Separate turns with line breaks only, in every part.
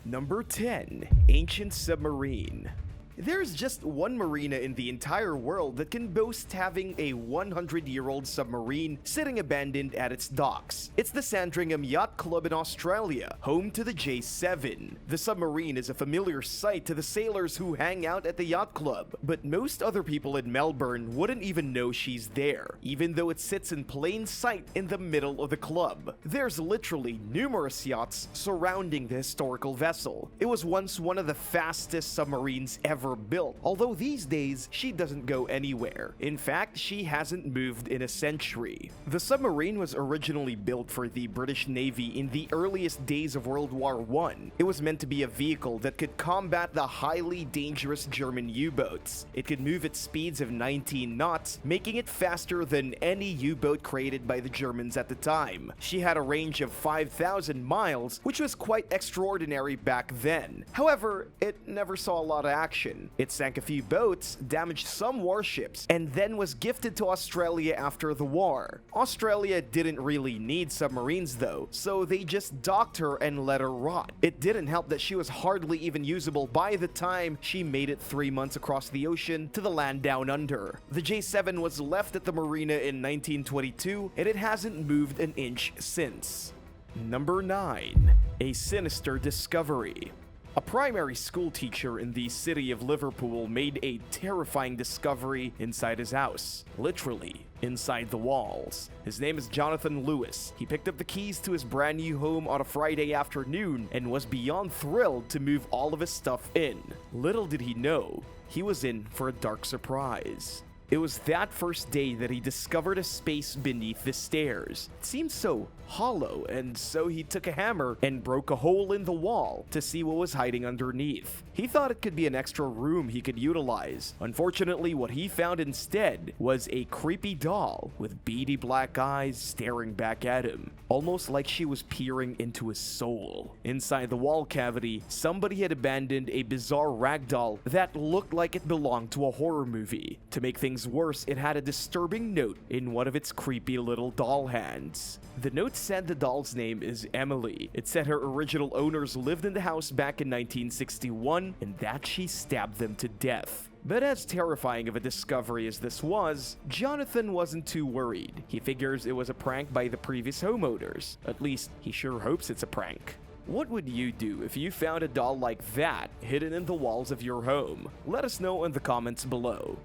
Number 10. Ancient Submarine. There's just one marina in the entire world that can boast having a 100-year-old submarine sitting abandoned at its docks. It's the Sandringham Yacht Club in Australia, home to the J7. The submarine is a familiar sight to the sailors who hang out at the yacht club, but most other people in Melbourne wouldn't even know she's there, even though it sits in plain sight in the middle of the club. There's literally numerous yachts surrounding the historical vessel. It was once one of the fastest submarines ever built, although these days she doesn't go anywhere. In fact, she hasn't moved in a century. The submarine was originally built for the British Navy in the earliest days of World War I. It was meant to be a vehicle that could combat the highly dangerous German U-boats. It could move at speeds of 19 knots, making it faster than any U-boat created by the Germans at the time. She had a range of 5,000 miles, which was quite extraordinary back then. However, it never saw a lot of action. It sank a few boats, damaged some warships, and then was gifted to Australia after the war. Australia didn't really need submarines though, so they just docked her and let her rot. It didn't help that she was hardly even usable by the time she made it 3 months across the ocean to the land down under. The J7 was left at the marina in 1922, and it hasn't moved an inch since. Number 9. A sinister discovery. A primary school teacher in the city of Liverpool made a terrifying discovery inside his house. Literally, inside the walls. His name is Jonathan Lewis. He picked up the keys to his brand new home on a Friday afternoon and was beyond thrilled to move all of his stuff in. Little did he know, he was in for a dark surprise. It was that first day that he discovered a space beneath the stairs. It seemed so hollow, and so he took a hammer and broke a hole in the wall to see what was hiding underneath. He thought it could be an extra room he could utilize. Unfortunately, what he found instead was a creepy doll with beady black eyes staring back at him, almost like she was peering into his soul. Inside the wall cavity, somebody had abandoned a bizarre rag doll that looked like it belonged to a horror movie. To make things worse, it had a disturbing note in one of its creepy little doll hands. The note said the doll's name is Emily. It said her original owners lived in the house back in 1961 and that she stabbed them to death. But as terrifying of a discovery as this was, Jonathan wasn't too worried. He figures it was a prank by the previous homeowners. At least, he sure hopes it's a prank. What would you do if you found a doll like that hidden in the walls of your home? Let us know in the comments below.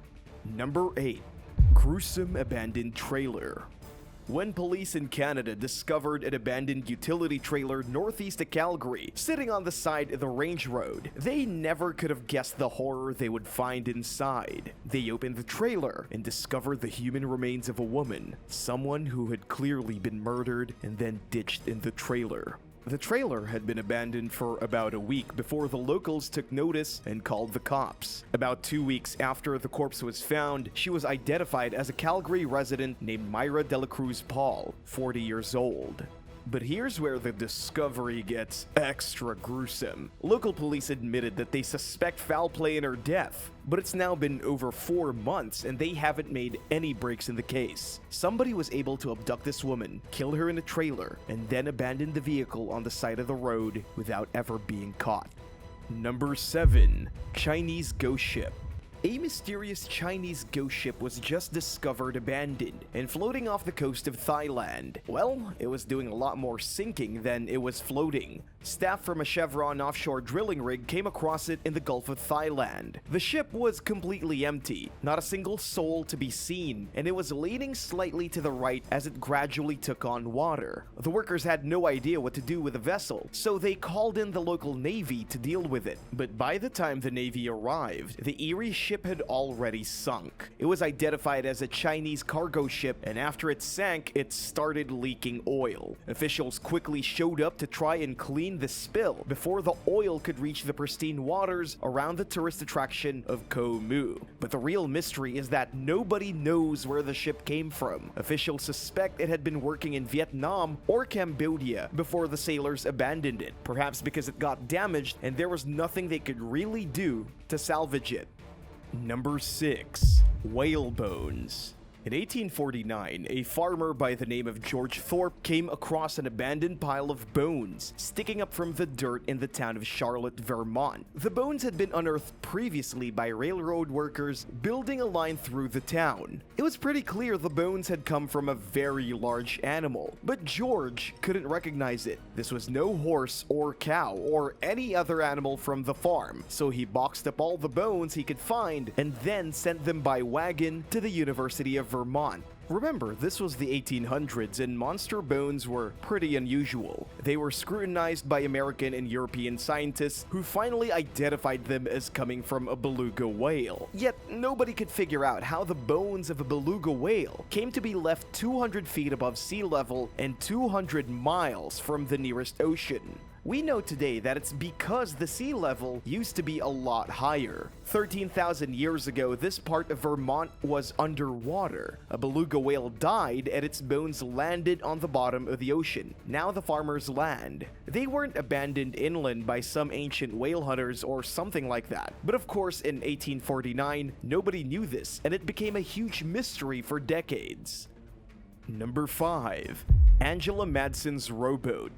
Number 8. Gruesome abandoned trailer. When police in Canada discovered an abandoned utility trailer northeast of Calgary, sitting on the side of the range road, they never could have guessed the horror they would find inside. They opened the trailer and discovered the human remains of a woman, someone who had clearly been murdered and then ditched in the trailer. The trailer had been abandoned for about a week before the locals took notice and called the cops. About 2 weeks after the corpse was found, she was identified as a Calgary resident named Myra Delacruz Paul, 40 years old. But here's where the discovery gets extra gruesome. Local police admitted that they suspect foul play in her death, but it's now been over 4 months and they haven't made any breaks in the case. Somebody was able to abduct this woman, kill her in a trailer, and then abandon the vehicle on the side of the road without ever being caught. Number 7. Chinese ghost ship. A mysterious Chinese ghost ship was just discovered abandoned and floating off the coast of Thailand. Well, it was doing a lot more sinking than it was floating. Staff from a Chevron offshore drilling rig came across it in the Gulf of Thailand. The ship was completely empty, not a single soul to be seen, and it was leaning slightly to the right as it gradually took on water. The workers had no idea what to do with the vessel, so they called in the local Navy to deal with it. But by the time the Navy arrived, the eerie ship had already sunk. It was identified as a Chinese cargo ship, and after it sank, it started leaking oil. Officials quickly showed up to try and clean the spill before the oil could reach the pristine waters around the tourist attraction of Koh Mu. But the real mystery is that nobody knows where the ship came from. Officials suspect it had been working in Vietnam or Cambodia before the sailors abandoned it, perhaps because it got damaged and there was nothing they could really do to salvage it. Number 6. Whale bones. In 1849, a farmer by the name of George Thorpe came across an abandoned pile of bones sticking up from the dirt in the town of Charlotte, Vermont. The bones had been unearthed previously by railroad workers building a line through the town. It was pretty clear the bones had come from a very large animal, but George couldn't recognize it. This was no horse or cow or any other animal from the farm, so he boxed up all the bones he could find and then sent them by wagon to the University of Vermont. Remember, this was the 1800s and monster bones were pretty unusual. They were scrutinized by American and European scientists who finally identified them as coming from a beluga whale. Yet, nobody could figure out how the bones of a beluga whale came to be left 200 feet above sea level and 200 miles from the nearest ocean. We know today that it's because the sea level used to be a lot higher. 13,000 years ago, this part of Vermont was underwater. A beluga whale died and its bones landed on the bottom of the ocean, now the farmer's land. They weren't abandoned inland by some ancient whale hunters or something like that. But of course, in 1849, nobody knew this, and it became a huge mystery for decades. Number 5. Angela Madsen's rowboat.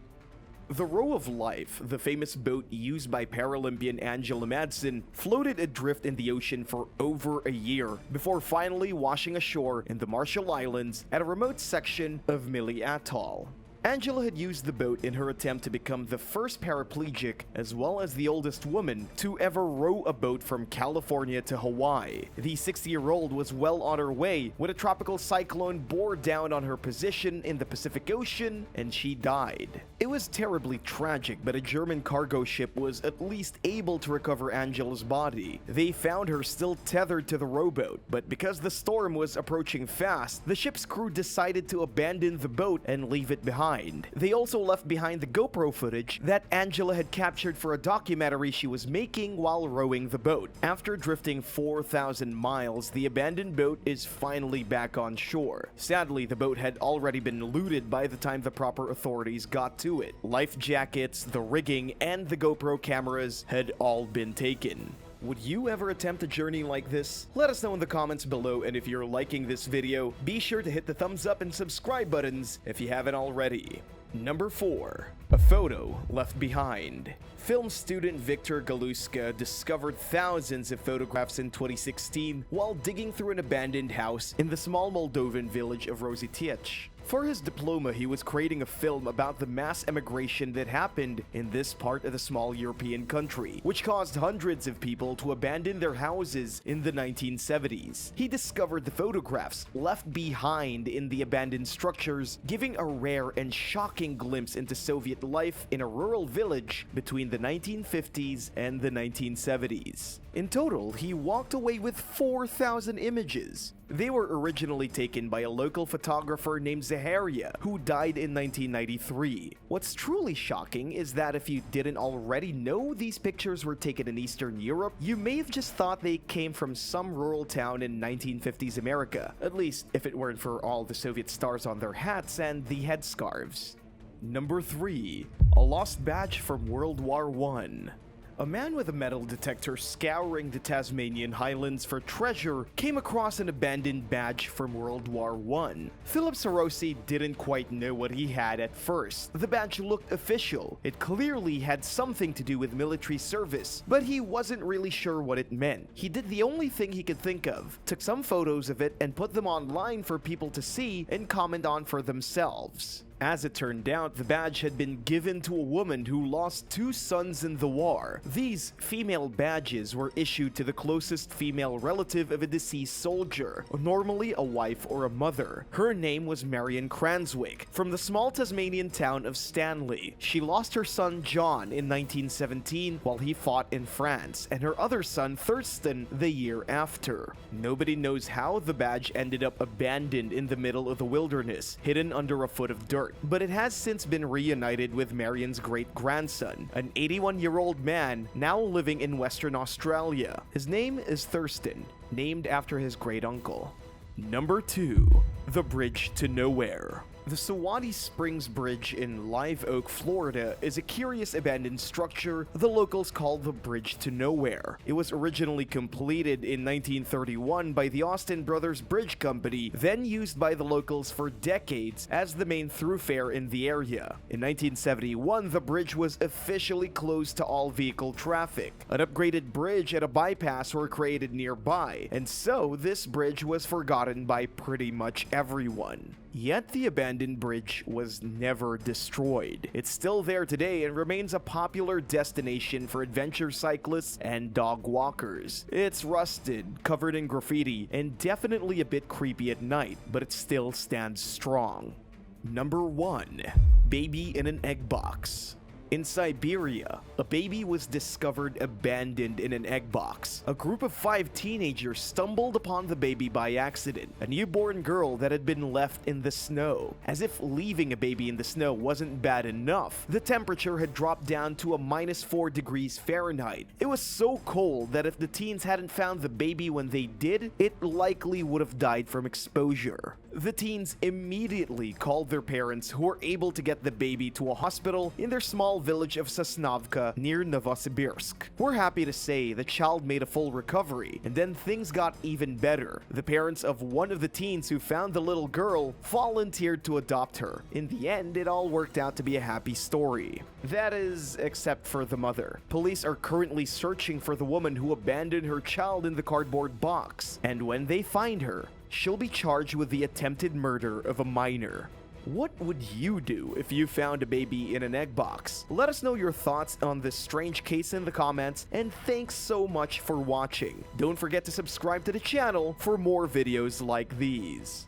The Row of Life, the famous boat used by Paralympian Angela Madsen, floated adrift in the ocean for over a year before finally washing ashore in the Marshall Islands at a remote section of Mili Atoll. Angela had used the boat in her attempt to become the first paraplegic as well as the oldest woman to ever row a boat from California to Hawaii. The 60-year-old was well on her way when a tropical cyclone bore down on her position in the Pacific Ocean and she died. It was terribly tragic, but a German cargo ship was at least able to recover Angela's body. They found her still tethered to the rowboat, but because the storm was approaching fast, the ship's crew decided to abandon the boat and leave it behind. They also left behind the GoPro footage that Angela had captured for a documentary she was making while rowing the boat. After drifting 4,000 miles, the abandoned boat is finally back on shore. Sadly, the boat had already been looted by the time the proper authorities got to it. Life jackets, the rigging, and the GoPro cameras had all been taken. Would you ever attempt a journey like this? Let us know in the comments below, and if you're liking this video, be sure to hit the thumbs up and subscribe buttons if you haven't already. Number 4. A photo left behind. Film student Victor Galuska discovered thousands of photographs in 2016 while digging through an abandoned house in the small Moldovan village of Rositiec. For his diploma, he was creating a film about the mass emigration that happened in this part of the small European country, which caused hundreds of people to abandon their houses in the 1970s. He discovered the photographs left behind in the abandoned structures, giving a rare and shocking glimpse into Soviet life in a rural village between the 1950s and the 1970s. In total, he walked away with 4,000 images. They were originally taken by a local photographer named Zaharia, who died in 1993. What's truly shocking is that if you didn't already know these pictures were taken in Eastern Europe, you may have just thought they came from some rural town in 1950s America, at least if it weren't for all the Soviet stars on their hats and the headscarves. Number 3. A lost badge from World War I. A man with a metal detector scouring the Tasmanian highlands for treasure came across an abandoned badge from World War I. Philip Sarosi didn't quite know what he had at first. The badge looked official. It clearly had something to do with military service, but he wasn't really sure what it meant. He did the only thing he could think of, took some photos of it and put them online for people to see and comment on for themselves. As it turned out, the badge had been given to a woman who lost 2 sons in the war. These female badges were issued to the closest female relative of a deceased soldier, normally a wife or a mother. Her name was Marion Cranswick, from the small Tasmanian town of Stanley. She lost her son John in 1917 while he fought in France, and her other son Thurston the year after. Nobody knows how the badge ended up abandoned in the middle of the wilderness, hidden under a foot of dirt. But it has since been reunited with Marion's great-grandson, an 81-year-old man now living in Western Australia. His name is Thurston, named after his great-uncle. Number 2. The Bridge to Nowhere. The Sewanee Springs Bridge in Live Oak, Florida is a curious abandoned structure the locals call the Bridge to Nowhere. It was originally completed in 1931 by the Austin Brothers Bridge Company, then used by the locals for decades as the main thoroughfare in the area. In 1971, the bridge was officially closed to all vehicle traffic. An upgraded bridge and a bypass were created nearby, and so this bridge was forgotten by pretty much everyone. Yet the abandoned bridge was never destroyed. It's still there today and remains a popular destination for adventure cyclists and dog walkers. It's rusted, covered in graffiti, and definitely a bit creepy at night, but it still stands strong. Number 1. Baby in an egg box. In Siberia, a baby was discovered abandoned in an egg box. A group of 5 teenagers stumbled upon the baby by accident, a newborn girl that had been left in the snow. As if leaving a baby in the snow wasn't bad enough, the temperature had dropped down to a -4 degrees Fahrenheit. It was so cold that if the teens hadn't found the baby when they did, it likely would have died from exposure. The teens immediately called their parents, who were able to get the baby to a hospital in their small village of Sosnovka near Novosibirsk. We're happy to say the child made a full recovery, and then things got even better. The parents of one of the teens who found the little girl volunteered to adopt her. In the end, it all worked out to be a happy story. That is, except for the mother. Police are currently searching for the woman who abandoned her child in the cardboard box, and when they find her, she'll be charged with the attempted murder of a minor. What would you do if you found a baby in an egg box? Let us know your thoughts on this strange case in the comments, and thanks so much for watching. Don't forget to subscribe to the channel for more videos like these.